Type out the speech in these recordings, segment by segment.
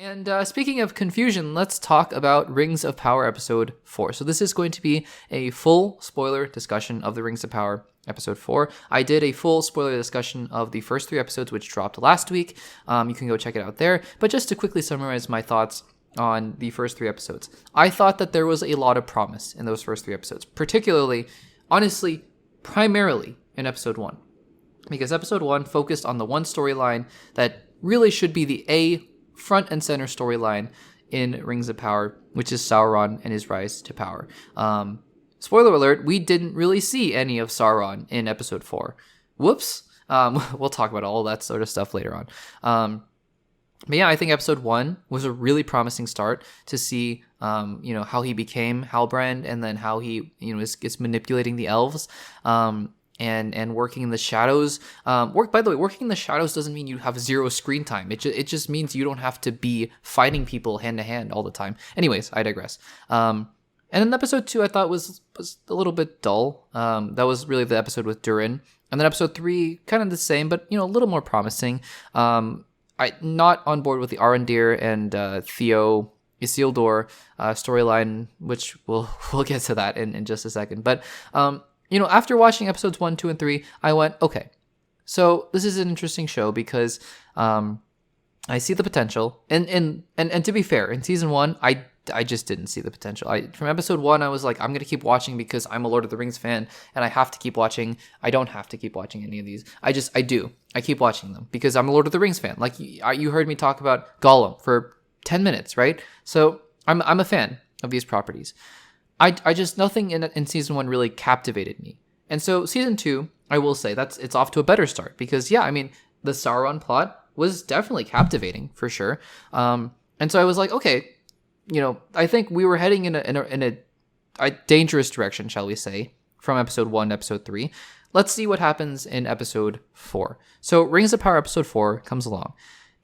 And speaking of confusion, let's talk about Rings of Power episode 4. So this is going to be a full spoiler discussion of the Rings of Power episode 4. I did a full spoiler discussion of the first 3 episodes, which dropped last week. You can go check it out there. But just to quickly summarize my thoughts on the first 3 episodes, I thought that there was a lot of promise in those first 3 episodes, particularly, honestly, primarily in episode 1. Because episode 1 focused on the one storyline that really should be the front and center storyline in Rings of Power, which is Sauron and his rise to power. Spoiler alert, we didn't really see any of Sauron in episode 4. Whoops. We'll talk about all that sort of stuff later on. But yeah, I think episode 1 was a really promising start to see, how he became Halbrand, and then how he, is manipulating the elves. And working in the shadows. By the way, working in the shadows doesn't mean you have 0 screen time. It just means you don't have to be fighting people hand to hand all the time. Anyways, I digress. And then episode 2 I thought was a little bit dull. That was really the episode with Durin. And then episode 3, kind of the same, but a little more promising. I'm not on board with the Arondir and Theo Isildur storyline, which we'll get to that in just a second. But after watching episodes 1, 2, and 3, I went, okay, so this is an interesting show because I see the potential. And to be fair, in season 1, I just didn't see the potential. From episode 1, I was like, I'm going to keep watching because I'm a Lord of the Rings fan, and I have to keep watching. I don't have to keep watching any of these. I do. I keep watching them because I'm a Lord of the Rings fan. Like, you heard me talk about Gollum for 10 minutes, right? So I'm a fan of these properties. I just, nothing in season 1 really captivated me. And so season 2, I will say it's off to a better start because, the Sauron plot was definitely captivating for sure. And so I was like, okay, I think we were heading in a dangerous direction, shall we say, from episode 1 to episode 3. Let's see what happens in episode 4. So Rings of Power episode 4 comes along.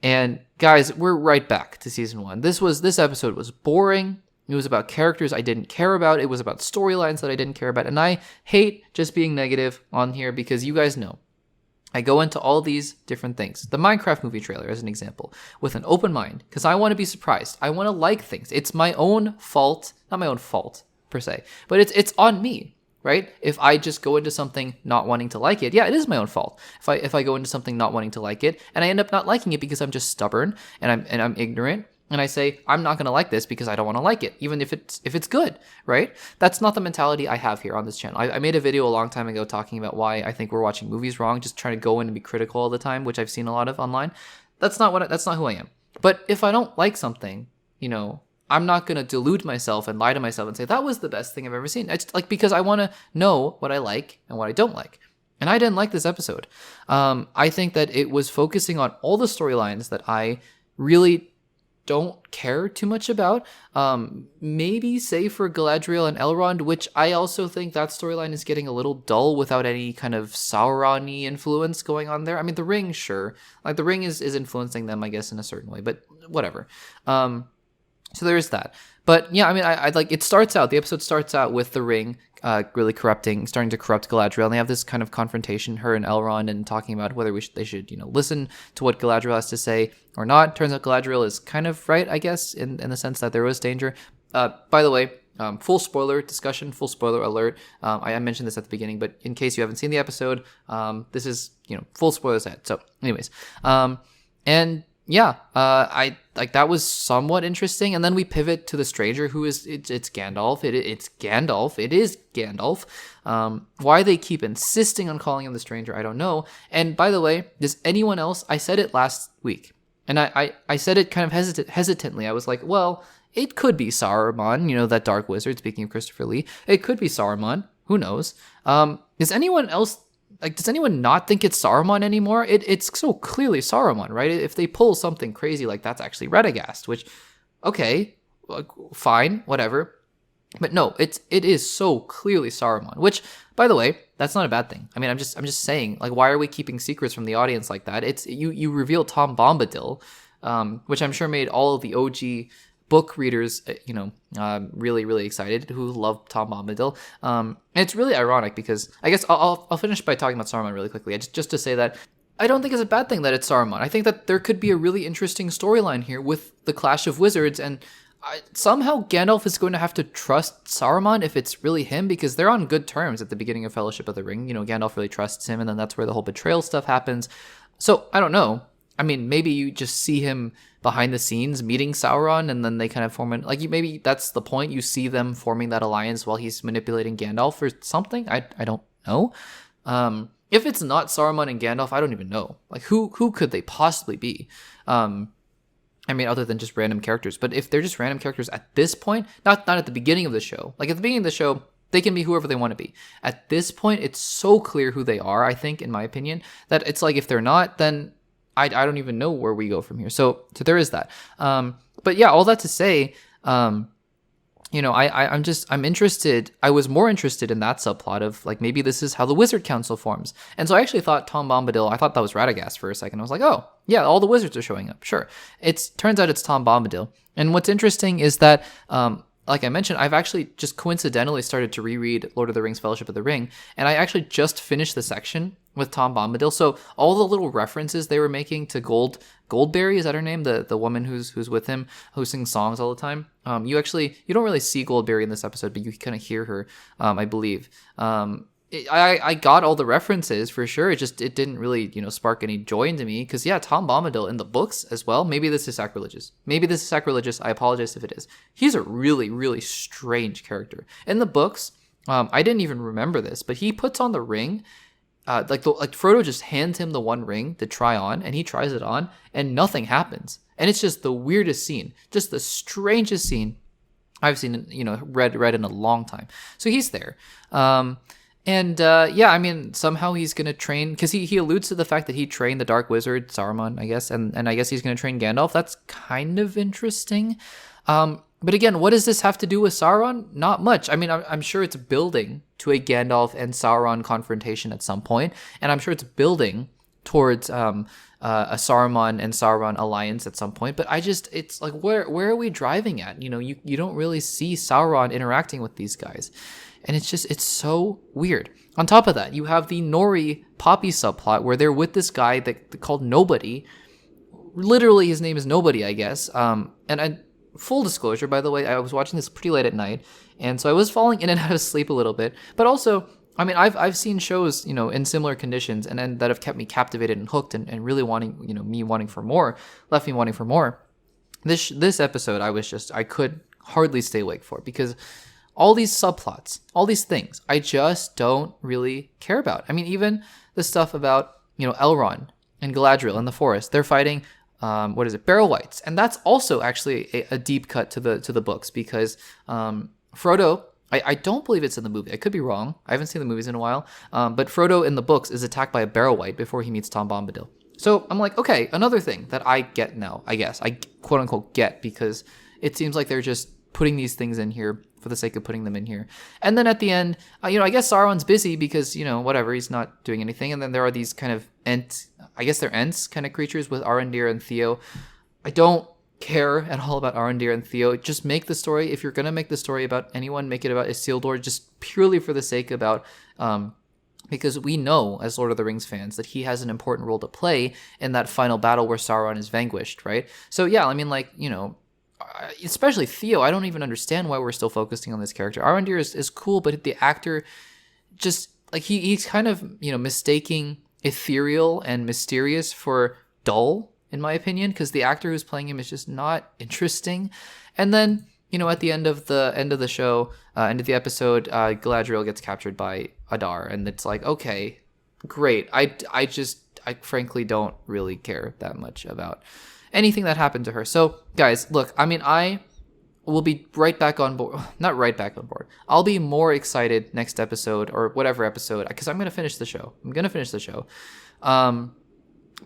And guys, we're right back to season 1. This episode was boring. It was about characters I didn't care about. It was about storylines that I didn't care about. And I hate just being negative on here because you guys know I go into all these different things. The Minecraft movie trailer, as an example, with an open mind because I want to be surprised. I want to like things. It's my own fault. Not my own fault, per se. But it's on me, right? If I just go into something not wanting to like it, it is my own fault. If I go into something not wanting to like it and I end up not liking it because I'm just stubborn and I'm ignorant, and I say, I'm not going to like this because I don't want to like it, even if it's good, right? That's not the mentality I have here on this channel. I made a video a long time ago talking about why I think we're watching movies wrong, just trying to go in and be critical all the time, which I've seen a lot of online. That's not who I am. But if I don't like something, I'm not going to delude myself and lie to myself and say, that was the best thing I've ever seen. It's like, because I want to know what I like and what I don't like. And I didn't like this episode. I think that it was focusing on all the storylines that I really don't care too much about. Maybe say for Galadriel and Elrond, which I also think that storyline is getting a little dull without any kind of Sauron-y influence going on there. I mean, the Ring, sure. Like, the Ring is influencing them, I guess, in a certain way, but whatever. So there is that. But yeah, I mean, I like, the episode starts out with the Ring really starting to corrupt Galadriel, and they have this kind of confrontation, her and Elrond, and talking about whether they should listen to what Galadriel has to say or not. Turns out Galadriel is kind of right, I guess, in the sense that there was danger. By the way, full spoiler discussion, full spoiler alert. I mentioned this at the beginning, but in case you haven't seen the episode, this is full spoilers ahead. So anyways, and yeah, I like, that was somewhat interesting. And then we pivot to the stranger, who is it's Gandalf. It's Gandalf. It is Gandalf. Why they keep insisting on calling him the stranger, I don't know. And by the way, does anyone else? I said it last week, and I said it kind of hesitantly. I was like, well, it could be Saruman, that dark wizard. Speaking of Christopher Lee, it could be Saruman. Who knows? Does anyone else? Like, does anyone not think it's Saruman anymore? It's so clearly Saruman, right? If they pull something crazy like that's actually Radagast, which, okay, fine, whatever. But no, it is so clearly Saruman, which, by the way, that's not a bad thing. I mean, I'm just saying, like, why are we keeping secrets from the audience like that? It's you reveal Tom Bombadil, which I'm sure made all of the OG book readers, really, really excited, who love Tom Bombadil. And it's really ironic because I guess I'll finish by talking about Saruman really quickly. Just to say that I don't think it's a bad thing that it's Saruman. I think that there could be a really interesting storyline here with the Clash of Wizards, and somehow Gandalf is going to have to trust Saruman if it's really him, because they're on good terms at the beginning of Fellowship of the Ring. Gandalf really trusts him, and then that's where the whole betrayal stuff happens. So, I don't know. I mean, maybe you just see him behind the scenes meeting Sauron, and then they kind of form maybe that's the point. You see them forming that alliance while he's manipulating Gandalf or something. I don't know. If it's not Saruman and Gandalf, I don't even know. Like, who could they possibly be? I mean, other than just random characters. But if they're just random characters at this point, not at the beginning of the show. Like, at the beginning of the show, they can be whoever they want to be. At this point, it's so clear who they are, I think, in my opinion, that it's like, if they're not, then I don't even know where we go from here. So there is that. But yeah, all that to say, I'm interested. I was more interested in that subplot of, like, maybe this is how the Wizard Council forms. And so I actually thought Tom Bombadil, I thought that was Radagast for a second. I was like, oh, yeah, all the wizards are showing up. Sure. Turns out it's Tom Bombadil. And what's interesting is that, like I mentioned, I've actually just coincidentally started to reread Lord of the Rings Fellowship of the Ring, and I actually just finished the section with Tom Bombadil. So all the little references they were making to Goldberry, is that her name? The woman who's with him, who sings songs all the time. You don't really see Goldberry in this episode, but you kind of hear her, I believe. I got all the references for sure. It didn't really, spark any joy into me, because yeah, Tom Bombadil in the books as well. Maybe this is sacrilegious. I apologize if it is. He's a really, really strange character. In the books, I didn't even remember this, but he puts on the ring. Like Frodo just hands him the one ring to try on, and he tries it on, and nothing happens. And it's just the weirdest scene, just the strangest scene I've seen, read in a long time. So he's there. Yeah, I mean, somehow he's going to train, because he alludes to the fact that he trained the Dark Wizard, Saruman, I guess, and I guess he's going to train Gandalf. That's kind of interesting. But again, what does this have to do with Sauron? Not much. I mean, I'm sure it's building to a Gandalf and Sauron confrontation at some point, and I'm sure it's building towards a Saruman and Sauron alliance at some point. But it's like, where are we driving at? You don't really see Sauron interacting with these guys. And it's so weird. On top of that, you have the Nori Poppy subplot where they're with this guy called Nobody. Literally, his name is Nobody, I guess. Full disclosure, by the way, I was watching this pretty late at night, and so I was falling in and out of sleep a little bit. But also, I mean, I've seen shows, in similar conditions, and that have kept me captivated and hooked, and really wanting, me wanting for more, left me wanting for more. This episode, I could hardly stay awake for, because all these subplots, all these things, I just don't really care about. I mean, even the stuff about, Elrond and Galadriel in the forest, they're fighting, Barrow Wights. And that's also actually a deep cut to the books, because Frodo, I don't believe it's in the movie. I could be wrong. I haven't seen the movies in a while. But Frodo in the books is attacked by a Barrow Wight before he meets Tom Bombadil. So I'm like, okay, another thing that I get now, I guess. I quote unquote get, because it seems like they're just putting these things in here for the sake of putting them in here. And then at the end, I guess Sauron's busy because, whatever, he's not doing anything. And then there are these kind of Ents, I guess they're Ents kind of creatures with Arondir and Theo. I don't care at all about Arondir and Theo. Just make the story, if you're going to make the story about anyone, make it about Isildur, just purely for the sake about, because we know as Lord of the Rings fans that he has an important role to play in that final battle where Sauron is vanquished, right? So yeah, I mean, especially Theo, I don't even understand why we're still focusing on this character. Arondir is cool, but the actor just, he's kind of, mistaking ethereal and mysterious for dull, in my opinion, because the actor who's playing him is just not interesting. And then, at the end of the show, end of the episode, Galadriel gets captured by Adar, and it's like, okay, great. I frankly don't really care that much about anything that happened to her. So, guys, look, I mean, I will be right back on board. Not right back on board. I'll be more excited next episode, or whatever episode, because I'm going to finish the show.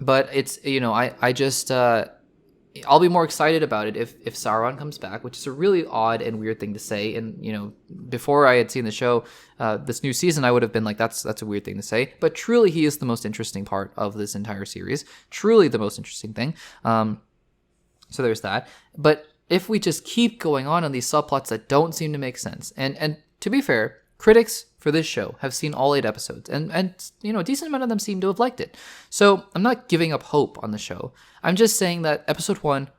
But it's, I just, I'll be more excited about it if Sauron comes back, which is a really odd and weird thing to say. And, before I had seen the show, this new season, I would have been like, that's a weird thing to say. But truly, he is the most interesting part of this entire series. Truly the most interesting thing. So there's that. But if we just keep going on these subplots that don't seem to make sense, and to be fair, critics for this show have seen all 8 episodes, and a decent amount of them seem to have liked it. So I'm not giving up hope on the show. I'm just saying that episode 1,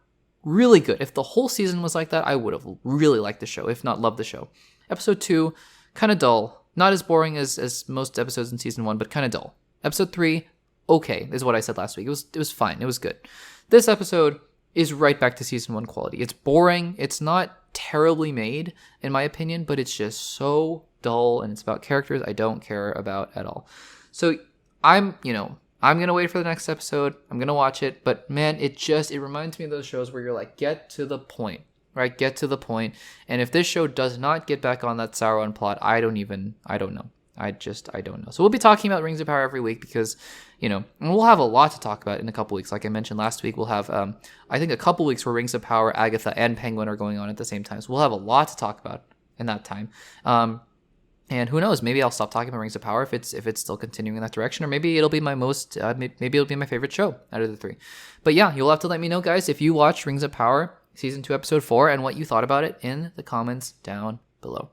really good. If the whole season was like that, I would have really liked the show, if not loved the show. Episode 2, kind of dull. Not as boring as most episodes in season 1, but kind of dull. Episode 3, okay, is what I said last week. It was fine. It was good. This episode is right back to season 1 quality. It's boring. It's not terribly made, in my opinion, but it's just so dull, and it's about characters I don't care about at all. So I'm going to wait for the next episode. I'm going to watch it, but man, it reminds me of those shows where you're like, get to the point, right? Get to the point. And if this show does not get back on that Sauron plot, I don't know. I don't know. So we'll be talking about Rings of Power every week because, and we'll have a lot to talk about in a couple weeks. Like I mentioned last week, we'll have, I think a couple weeks where Rings of Power, Agatha, and Penguin are going on at the same time. So we'll have a lot to talk about in that time. And who knows? Maybe I'll stop talking about Rings of Power if it's still continuing in that direction, or maybe it'll be my maybe it'll be my favorite show out of the 3. But yeah, you'll have to let me know, guys, if you watched Rings of Power season 2 episode 4 and what you thought about it in the comments down below.